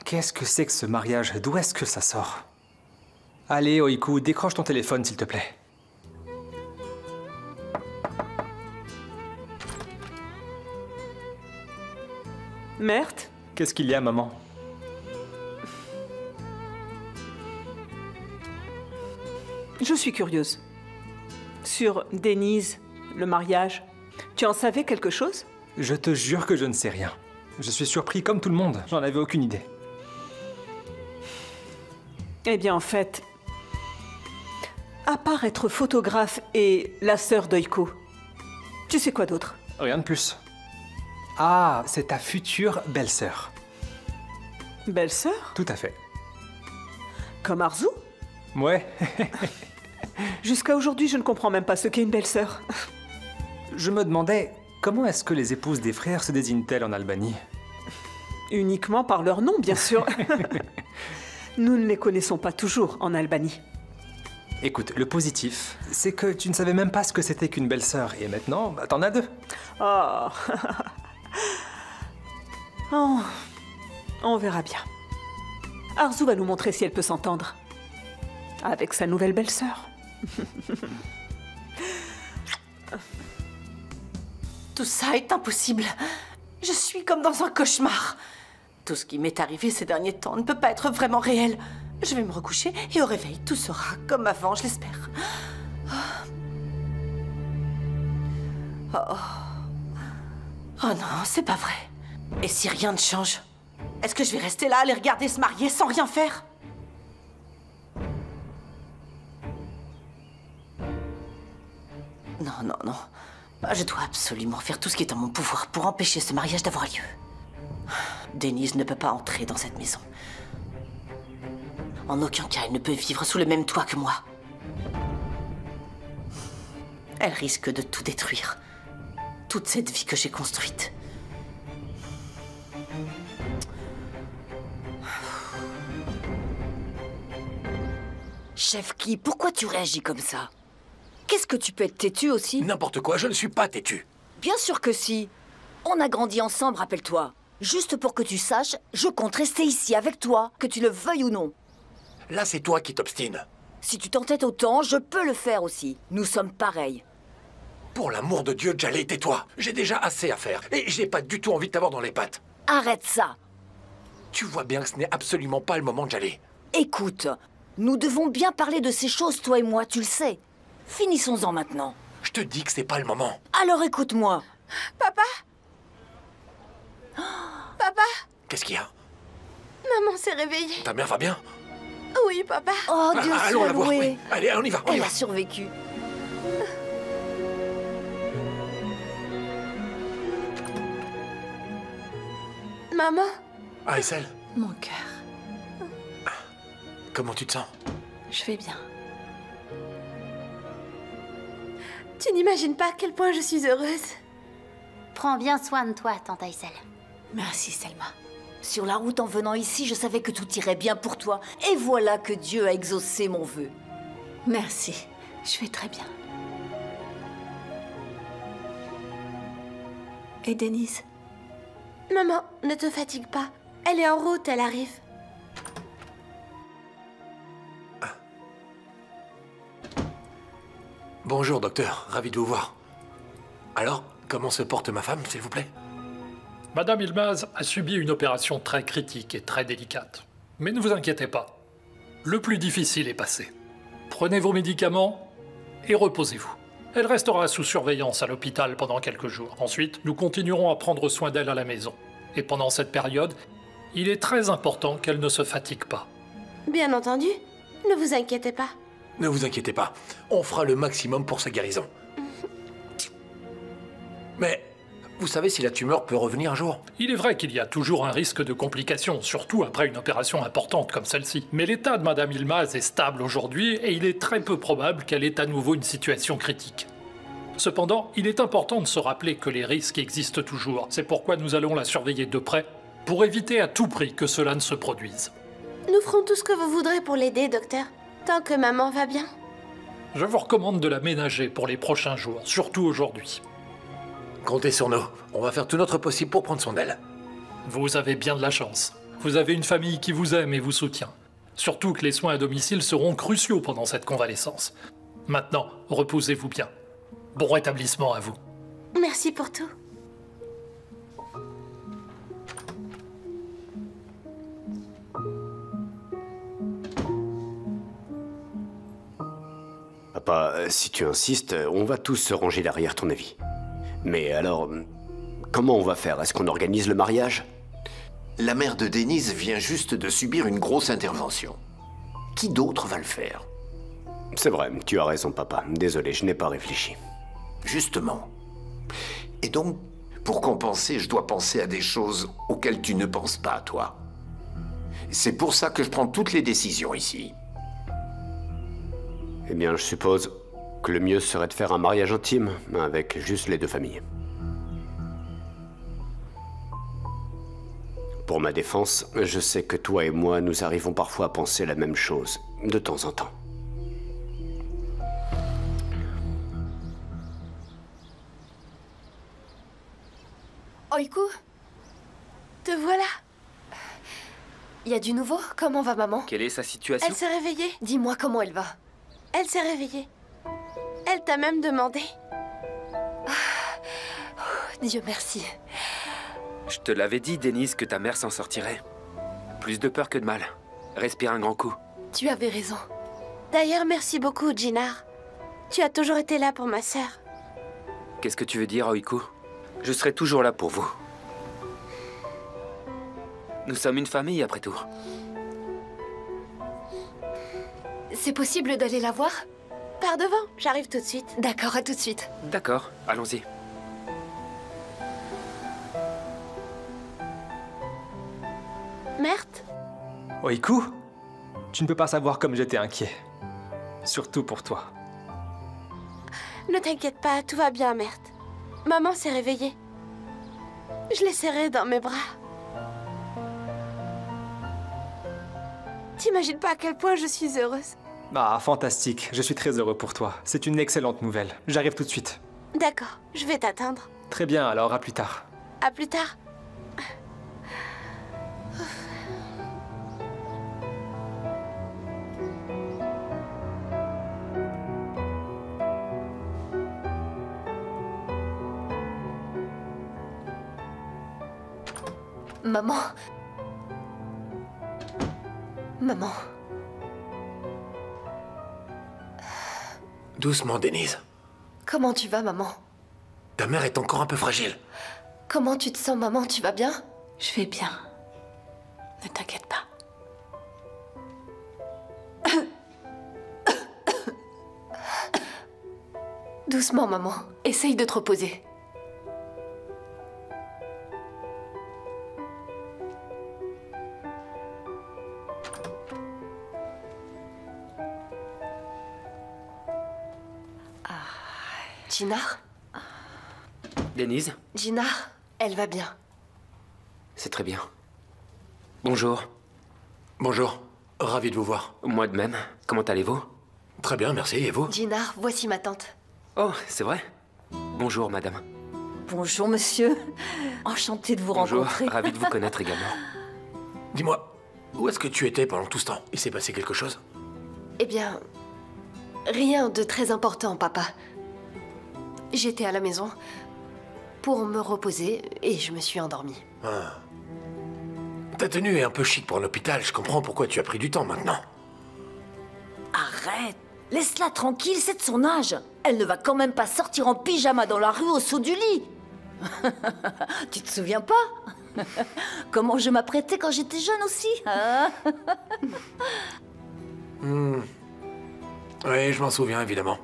Qu'est-ce que c'est que ce mariage? D'où est-ce que ça sort? Allez, Oiku, décroche ton téléphone, s'il te plaît. Merde. Qu'est-ce qu'il y a, maman? Je suis curieuse. Sur Denise, le mariage, tu en savais quelque chose? Je te jure que je ne sais rien. Je suis surpris comme tout le monde, j'en avais aucune idée. Eh bien, en fait, à part être photographe et la sœur d'Oiko, tu sais quoi d'autre? Rien de plus. Ah, c'est ta future belle-sœur. Belle-sœur? Tout à fait. Comme Arzu? Ouais. Jusqu'à aujourd'hui, je ne comprends même pas ce qu'est une belle-sœur. Je me demandais, comment est-ce que les épouses des frères se désignent-elles en Albanie? Uniquement par leur nom, bien sûr. Nous ne les connaissons pas toujours en Albanie. Écoute, le positif, c'est que tu ne savais même pas ce que c'était qu'une belle-sœur, et maintenant, bah, t'en as deux. Oh. Oh. On verra bien. Arzu va nous montrer si elle peut s'entendre. Avec sa nouvelle belle-sœur. Tout ça est impossible. Je suis comme dans un cauchemar. Tout ce qui m'est arrivé ces derniers temps ne peut pas être vraiment réel. Je vais me recoucher et au réveil, tout sera comme avant, je l'espère. Oh. Oh non, c'est pas vrai. Et si rien ne change? Est-ce que je vais rester là à les regarder se marier sans rien faire? Non, non, non. Je dois absolument faire tout ce qui est en mon pouvoir pour empêcher ce mariage d'avoir lieu. Denise ne peut pas entrer dans cette maison. En aucun cas, elle ne peut vivre sous le même toit que moi. Elle risque de tout détruire. Toute cette vie que j'ai construite. Chef Ki, pourquoi tu réagis comme ça? Qu'est-ce que tu peux être têtu aussi? N'importe quoi, je ne suis pas têtu. Bien sûr que si. On a grandi ensemble, rappelle-toi. Juste pour que tu saches, je compte rester ici avec toi, que tu le veuilles ou non. Là, c'est toi qui t'obstines. Si tu t'entêtes autant, je peux le faire aussi. Nous sommes pareils. Pour l'amour de Dieu, Jaleh, tais-toi. J'ai déjà assez à faire. Et j'ai pas du tout envie de t'avoir dans les pattes. Arrête ça. Tu vois bien que ce n'est absolument pas le moment, Jaleh. Écoute, nous devons bien parler de ces choses, toi et moi, tu le sais. Finissons-en maintenant. Je te dis que c'est pas le moment. Alors écoute-moi. Papa? Papa? Qu'est-ce qu'il y a? Maman s'est réveillée. Ta mère va bien? Oui, papa. Oh, Dieu allons soit la voir, loué. oui. Allez, on y va, on y Elle va. a survécu. Maman? Aïssel, Mon cœur. comment tu te sens? Je vais bien. Tu n'imagines pas à quel point je suis heureuse. Prends bien soin de toi, tante Aïssel. Merci, Selma. Sur la route en venant ici, je savais que tout irait bien pour toi. Et voilà que Dieu a exaucé mon vœu. Merci. Je vais très bien. Et Denise? Maman, ne te fatigue pas. Elle est en route, elle arrive. Bonjour, docteur. Ravi de vous voir. Alors, comment se porte ma femme, s'il vous plaît? Madame Ilmaz a subi une opération très critique et très délicate. Mais ne vous inquiétez pas. Le plus difficile est passé. Prenez vos médicaments et reposez-vous. Elle restera sous surveillance à l'hôpital pendant quelques jours. Ensuite, nous continuerons à prendre soin d'elle à la maison. Et pendant cette période, il est très important qu'elle ne se fatigue pas. Bien entendu. Ne vous inquiétez pas. Ne vous inquiétez pas. On fera le maximum pour sa guérison. Mais, vous savez si la tumeur peut revenir un jour? Il est vrai qu'il y a toujours un risque de complications, surtout après une opération importante comme celle-ci. Mais l'état de Madame Ilmaz est stable aujourd'hui et il est très peu probable qu'elle ait à nouveau une situation critique. Cependant, il est important de se rappeler que les risques existent toujours. C'est pourquoi nous allons la surveiller de près, pour éviter à tout prix que cela ne se produise. Nous ferons tout ce que vous voudrez pour l'aider, docteur. Tant que maman va bien. Je vous recommande de la ménager pour les prochains jours, surtout aujourd'hui. Comptez sur nous. On va faire tout notre possible pour prendre soin d'elle. Vous avez bien de la chance. Vous avez une famille qui vous aime et vous soutient. Surtout que les soins à domicile seront cruciaux pendant cette convalescence. Maintenant, reposez-vous bien. Bon rétablissement à vous. Merci pour tout. Papa, si tu insistes, on va tous se ranger derrière ton avis. Mais alors, comment on va faire? Est-ce qu'on organise le mariage? La mère de Denise vient juste de subir une grosse intervention. Qui d'autre va le faire? C'est vrai, tu as raison, papa. Désolé, je n'ai pas réfléchi. Justement. Et donc, pour compenser, je dois penser à des choses auxquelles tu ne penses pas, toi. C'est pour ça que je prends toutes les décisions ici. Eh bien, je suppose que le mieux serait de faire un mariage intime, avec juste les deux familles. Pour ma défense, je sais que toi et moi, nous arrivons parfois à penser la même chose, de temps en temps. Oiku, te voilà. Y a du nouveau? Comment va maman? Quelle est sa situation? Elle s'est réveillée. Dis-moi comment elle va. Elle s'est réveillée. Elle t'a même demandé. Dieu merci. Je te l'avais dit, Denise, que ta mère s'en sortirait. Plus de peur que de mal. Respire un grand coup. Tu avais raison. D'ailleurs, merci beaucoup, Jinar. Tu as toujours été là pour ma sœur. Qu'est-ce que tu veux dire, Oiku? Je serai toujours là pour vous. Nous sommes une famille, après tout. C'est possible d'aller la voir? Par devant, j'arrive tout de suite. D'accord, à tout de suite. D'accord, allons-y. Merte? Oiku, tu ne peux pas savoir comme j'étais inquiet. Surtout pour toi. Ne t'inquiète pas, tout va bien, Merte. Maman s'est réveillée. Je l'ai serrée dans mes bras. T'imagines pas à quel point je suis heureuse. Ah, fantastique. Je suis très heureux pour toi. C'est une excellente nouvelle. J'arrive tout de suite. D'accord, je vais t'attendre. Très bien, alors à plus tard. À plus tard. Maman. Maman. Doucement, Denise. Comment tu vas, maman? Ta mère est encore un peu fragile. Comment tu te sens, maman? Tu vas bien? Je vais bien. Ne t'inquiète pas. Doucement, maman. Essaye de te reposer. Jinar? Denise? Jinar, elle va bien. C'est très bien. Bonjour. Bonjour. Ravi de vous voir. Moi de même. Comment allez-vous? Très bien, merci. Et vous? Jinar, voici ma tante. Oh, c'est vrai? Bonjour, madame. Bonjour, monsieur. Enchantée de vous rencontrer. Bonjour, ravi de vous connaître également. Dis-moi, où est-ce que tu étais pendant tout ce temps? Il s'est passé quelque chose? Eh bien, rien de très important, papa. J'étais à la maison pour me reposer et je me suis endormie. Ah. Ta tenue est un peu chic pour l'hôpital. Je comprends pourquoi tu as pris du temps maintenant. Arrête. Laisse-la tranquille, c'est de son âge. Elle ne va quand même pas sortir en pyjama dans la rue au saut du lit. Tu te souviens pas? Comment je m'apprêtais quand j'étais jeune aussi, hein? Oui, je m'en souviens, évidemment.